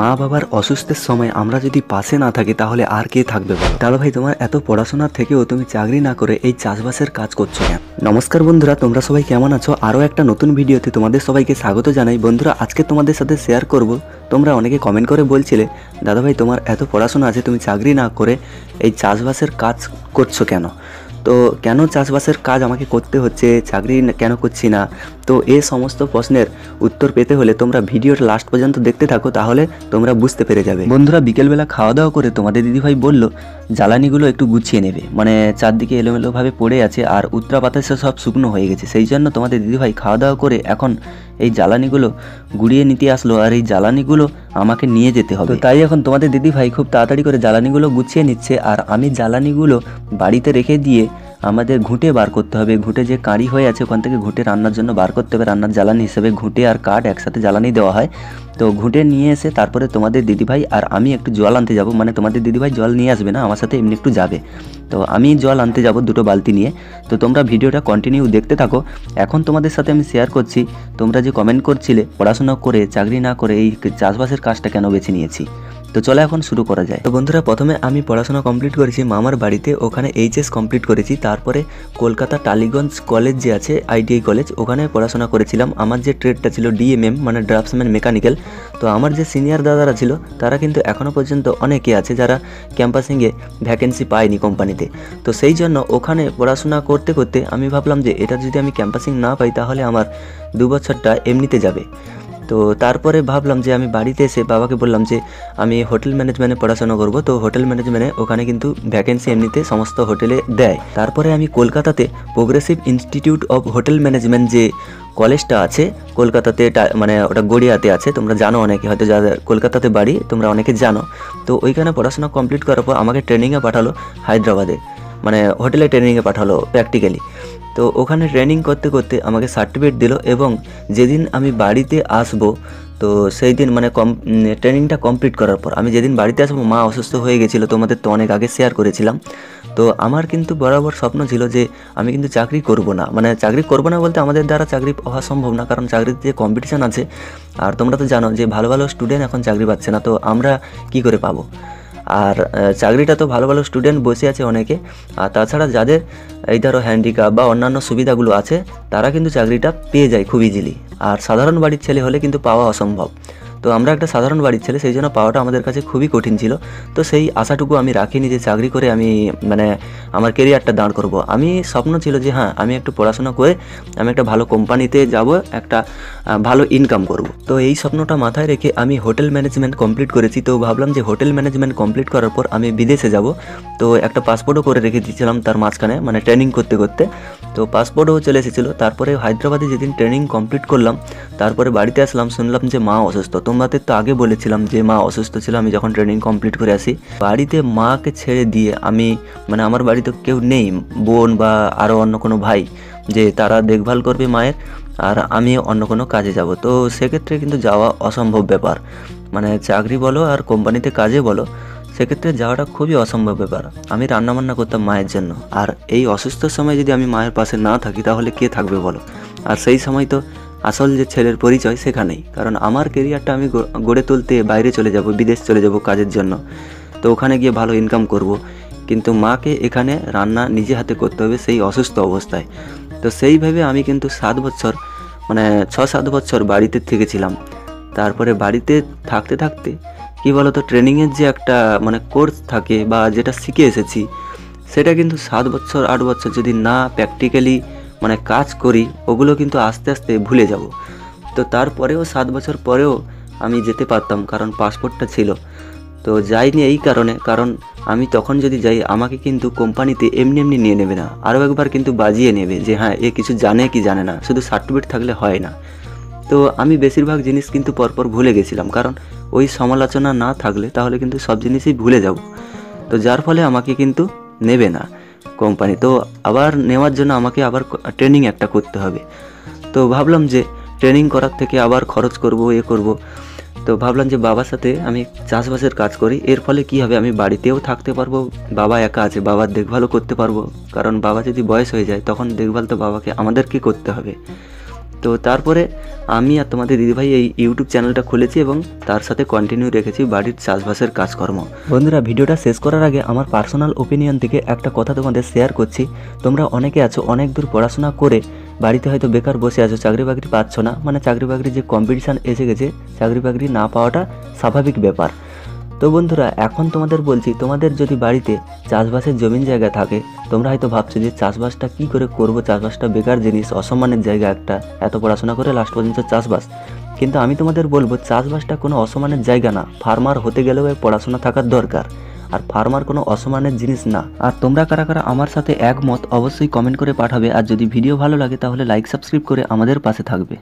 মা বাবার অসুস্থের সময় আমরা যদি পাশে না থাকি তাহলে আর কে থাকবে বলো। দাদা ভাই, তোমার এত পড়াশোনার থেকেও তুমি চাকরি না করে এই চাষবাসের কাজ করছো কেন? নমস্কার বন্ধুরা, তোমরা সবাই কেমন আছো? আরও একটা নতুন ভিডিওতে তোমাদের সবাইকে স্বাগত জানাই। বন্ধুরা, আজকে তোমাদের সাথে শেয়ার করব, তোমরা অনেকে কমেন্ট করে বলছিলে দাদা ভাই তোমার এত পড়াশোনা আছে, তুমি চাকরি না করে এই চাষবাসের কাজ করছো কেন? তো কেন চাষবাসের কাজ আমাকে করতে হচ্ছে, চাকরি কেন করছি না? তো এই সমস্ত প্রশ্নের উত্তর পেতে হলে তোমরা ভিডিওটা লাস্ট পর্যন্ত দেখতে থাকো, তাহলে তোমরা বুঝতে পেরে যাবে। বন্ধুরা, বিকেলবেলা খাওয়া দাওয়া করে তোমাদের দিদিভাই বলল জ্বালানিগুলো একটু গুছিয়ে নেবে, মানে চারদিকে এলোমেলোভাবে পড়ে আছে আর উত্তরা বাতাসে সব শুকনো হয়ে গেছে। সেই জন্য তোমাদের দিদিভাই খাওয়া দাওয়া করে এখন এই জ্বালানিগুলো গুড়িয়ে নিতে আসলো, আর এই জ্বালানিগুলো আমাকে নিয়ে যেতে হবে। তাই এখন তোমাদের দিদিভাই খুব তাড়াতাড়ি করে জ্বালানিগুলো গুছিয়ে নিচ্ছে, আর আমি জ্বালানিগুলো বাড়িতে রেখে দিয়ে আমাদের ঘুঁটে বার করতে হবে। ঘুঁটে যে কাঁড়ি হয়ে আছে ওখান থেকে ঘুঁটে রান্নার জন্য বার করতে হবে। রান্নার জ্বালানি হিসেবে ঘুঁটে আর কাঠ একসাথে জ্বালানি দেওয়া হয়। তো ঘুঁটে নিয়ে এসে তারপরে তোমাদের দিদিভাই আর আমি একটু জল আনতে যাব, মানে তোমাদের দিদিভাই জল নিয়ে আসবে না, আমার সাথে এমনি একটু যাবে। তো আমি জল আনতে যাব দুটো বালতি নিয়ে। তো তোমরা ভিডিওটা কন্টিনিউ দেখতে থাকো। এখন তোমাদের সাথে আমি শেয়ার করছি তোমরা যে কমেন্ট করছিলে পড়াশোনা করে চাকরি না করে এই চাষবাসের কাজটা কেন বেছে নিয়েছি। তো চলো এখন শুরু করা যায়। তো বন্ধুরা, প্রথমে আমি পড়াশোনা কমপ্লিট করেছি মামার বাড়িতে, ওখানে এইচএস কমপ্লিট করেছি। তারপরে কলকাতা টালিগঞ্জ কলেজ যে আছে আইটিআই কলেজ, ওখানে পড়াশোনা করেছিলাম। আমার যে ট্রেডটা ছিল ডিএমএম, মানে ড্রাফটসম্যান মেকানিক্যাল। তো আমার যে সিনিয়র দাদারা ছিল তারা কিন্তু এখনও পর্যন্ত অনেকে আছে যারা ক্যাম্পাসিংয়ে ভ্যাকেন্সি পায়নি কোম্পানিতে। তো সেই জন্য ওখানে পড়াশোনা করতে করতে আমি ভাবলাম যে এটা যদি আমি ক্যাম্পাসিং না পাই তাহলে আমার 2 বছরটা এমনিতে যাবে। তো তারপরে ভাবলাম যে আমি বাড়িতে এসে বাবাকে বললাম যে আমি হোটেল ম্যানেজমেন্টে পড়াশোনা করব। তো হোটেল ম্যানেজমেন্টে ওখানে কিন্তু ভ্যাকেন্সি এমনিতে সমস্ত হোটেলে দেয়। তারপরে আমি কলকাতাতে progressive institute of hotel management যে কলেজটা আছে কলকাতাতে, মানে ওটা গড়িয়াতে আছে, তোমরা জানো অনেকে, হয়তো যাদের কলকাতাতে বাড়ি তোমরা অনেকে জানো। তো ওইখানে পড়াশোনা কমপ্লিট করার পর আমাকে ট্রেনিংয়ে পাঠালো হায়দ্রাবাদে, মানে হোটেলে ট্রেনিংয়ে পাঠালো প্র্যাকটিক্যালি। তো ওখানে ট্রেনিং করতে করতে আমাকে সার্টিফিকেট দিল, এবং যেদিন আমি বাড়িতে আসবো তো সেই দিন মানে ট্রেনিংটা কমপ্লিট করার পর আমি যেদিন বাড়িতে আসবো মা অসুস্থ হয়ে গেছিলো, তোমাদের তো অনেক আগে শেয়ার করেছিলাম। তো আমার কিন্তু বরাবর স্বপ্ন ছিল যে আমি কিন্তু চাকরি করব না, মানে চাকরি করব না বলতে আমাদের দ্বারা চাকরি হওয়া সম্ভব না, কারণ চাকরিতে যে কম্পিটিশান আছে, আর তোমরা তো জানো যে ভালো ভালো স্টুডেন্ট এখন চাকরি পাচ্ছে না, তো আমরা কি করে পাবো? আর চাকরিটা তো ভালো ভালো স্টুডেন্ট বসে আছে অনেকে, আর তাছাড়া যাদের এই ধরো হ্যান্ডিক্যাপ বা অন্যান্য সুবিধাগুলো আছে তারা কিন্তু চাকরিটা পেয়ে যায় খুব ইজিলি, আর সাধারণ বাড়ির ছেলে হলে কিন্তু পাওয়া অসম্ভব। তো আমরা একটা সাধারণ বাড়ির ছেলে, সেই জন্য পাওয়াটা আমাদের কাছে খুবই কঠিন ছিল। তো সেই আশাটুকু আমি রাখিনি যে চাকরি করে আমি মানে আমার কেরিয়ারটা দাঁড় করব। আমি স্বপ্ন ছিল যে হ্যাঁ আমি একটু পড়াশোনা করে আমি একটা ভালো কোম্পানিতে যাব, একটা ভালো ইনকাম করব। তো এই স্বপ্নটা মাথায় রেখে আমি হোটেল ম্যানেজমেন্ট কমপ্লিট করেছি। তো ভাবলাম যে হোটেল ম্যানেজমেন্ট কমপ্লিট করার পর আমি বিদেশে যাব। তো একটা পাসপোর্টও করে রেখে দিয়েছিলাম তার মাঝখানে, মানে ট্রেনিং করতে করতে। তো পাসপোর্টও চলে এসেছিলো। তারপরে হায়দ্রাবাদে যেদিন ট্রেনিং কমপ্লিট করলাম তারপরে বাড়িতে আসলাম, শুনলাম যে মা অসুস্থ। তোমাদের তো আগে বলেছিলাম যে মা অসুস্থ ছিল আমি যখন ট্রেনিং কমপ্লিট করে আসি। বাড়িতে মাকে ছেড়ে দিয়ে আমি, মানে আমার বাড়িতে কেউ নেই, বোন বা আরও অন্য কোনো ভাই, যে তারা দেখভাল করবে মায়ের, আর আমি অন্য কোনো কাজে যাব। তো সেক্ষেত্রে কিন্তু যাওয়া অসম্ভব ব্যাপার, মানে চাকরি বলো আর কোম্পানিতে কাজে বলো, সেক্ষেত্রে যাওয়াটা খুবই অসম্ভব ব্যাপার। আমি রান্নাবান্না করতাম মায়ের জন্য, আর এই অসুস্থ সময় যদি আমি মায়ের পাশে না থাকি তাহলে কে থাকবে বলো? আর সেই সময় তো আসল যে ছেলের পরিচয় সেখানেই, কারণ আমার কেরিয়ারটা আমি গড়ে তুলতে বাইরে চলে যাব, বিদেশ চলে যাব কাজের জন্য। তো ওখানে গিয়ে ভালো ইনকাম করব, কিন্তু মাকে এখানে রান্না নিজে হাতে করতে হবে সেই অসুস্থ অবস্থায়। তো সেইভাবে আমি কিন্তু 7 বছর, মানে 6-7 বছর বাড়িতে থেকেছিলাম। তারপরে বাড়িতে থাকতে থাকতে কী বলতো, ট্রেনিংয়ের যে একটা মানে কোর্স থাকে বা যেটা শিখে এসেছি সেটা কিন্তু 7 বছর 8 বছর যদি না প্র্যাকটিক্যালি মানে কাজ করি, ওগুলো কিন্তু আস্তে আস্তে ভুলে যাব। তো তারপরেও 7 বছর পরেও আমি যেতে পারতাম, কারণ পাসপোর্টটা ছিল। তো যাইনি এই কারণে, কারণ আমি তখন যদি যাই আমাকে কিন্তু কোম্পানিতে এমনি এমনি নিয়ে নেবে না, আরও একবার কিন্তু বাজিয়ে নেবে যে হ্যাঁ এ কিছু জানে কি জানে না, শুধু সার্টিফিকেট থাকলে হয় না। তো আমি বেশিরভাগ জিনিস কিন্তু পরপর ভুলে গেছিলাম, কারণ ওই সমালোচনা না থাকলে তাহলে কিন্তু সব জিনিসই ভুলে যাব। তো যার ফলে আমাকে কিন্তু নেবে না কোম্পানি। তো আবার নেওয়ার জন্য আমাকে আবার ট্রেনিং একটা করতে হবে। তো ভাবলাম যে ট্রেনিং করার থেকে আবার খরচ করব, করব। তো ভাবলাম যে বাবার সাথে আমি চাষবাসের কাজ করি, এর ফলে কি হবে, আমি বাড়িতেও থাকতে পারবো, বাবা একা আছে বাবার দেখভালও করতে পারবো, কারণ বাবা যদি বয়স হয়ে যায় তখন দেখভাল তো বাবাকে আমাদেরকে করতে হবে। তো তারপরে আমি আর তোমাদের দিদিভাই এই ইউটিউব চ্যানেলটা খুলেছি এবং তার সাথে কন্টিনিউ রেখেছি বাড়ির চাষবাসের কাজকর্ম। বন্ধুরা, ভিডিওটা শেষ করার আগে আমার পার্সোনাল ওপিনিয়ন থেকে একটা কথা তোমাদের শেয়ার করছি। তোমরা অনেকে আছো অনেক দূর পড়াশোনা করে বাড়িতে হয়তো বেকার বসে আছো, চাকরি বাকরি পাচ্ছ না, মানে চাকরি বাকরির যে কম্পিটিশান এসে গেছে, চাকরি বাকরি না পাওয়াটা স্বাভাবিক ব্যাপার। তো বন্ধুরা, এখন তোমাদের বলছি, তোমাদের যদি বাড়িতে চাষবাসের জমিন জায়গা থাকে, তোমরা হয়তো ভাবছো যে চাষবাসটা কি করে করব, চাষবাসটা বেকার জিনিস, অসম্মানের জায়গা একটা, এত পড়াশোনা করে লাস্ট পর্যন্ত চাষবাস। কিন্তু আমি তোমাদের বলবো চাষবাসটা কোনো অসম্মানের জায়গা না। ফার্মার হতে গেলেও এর পড়াশোনা থাকার দরকার, আর ফার্মার কোনো অসম্মানের জিনিস না। আর তোমরা কারা কারা আমার সাথে একমত অবশ্যই কমেন্ট করে পাঠাবে। আর যদি ভিডিও ভালো লাগে তাহলে লাইক সাবস্ক্রাইব করে আমাদের পাশে থাকবে।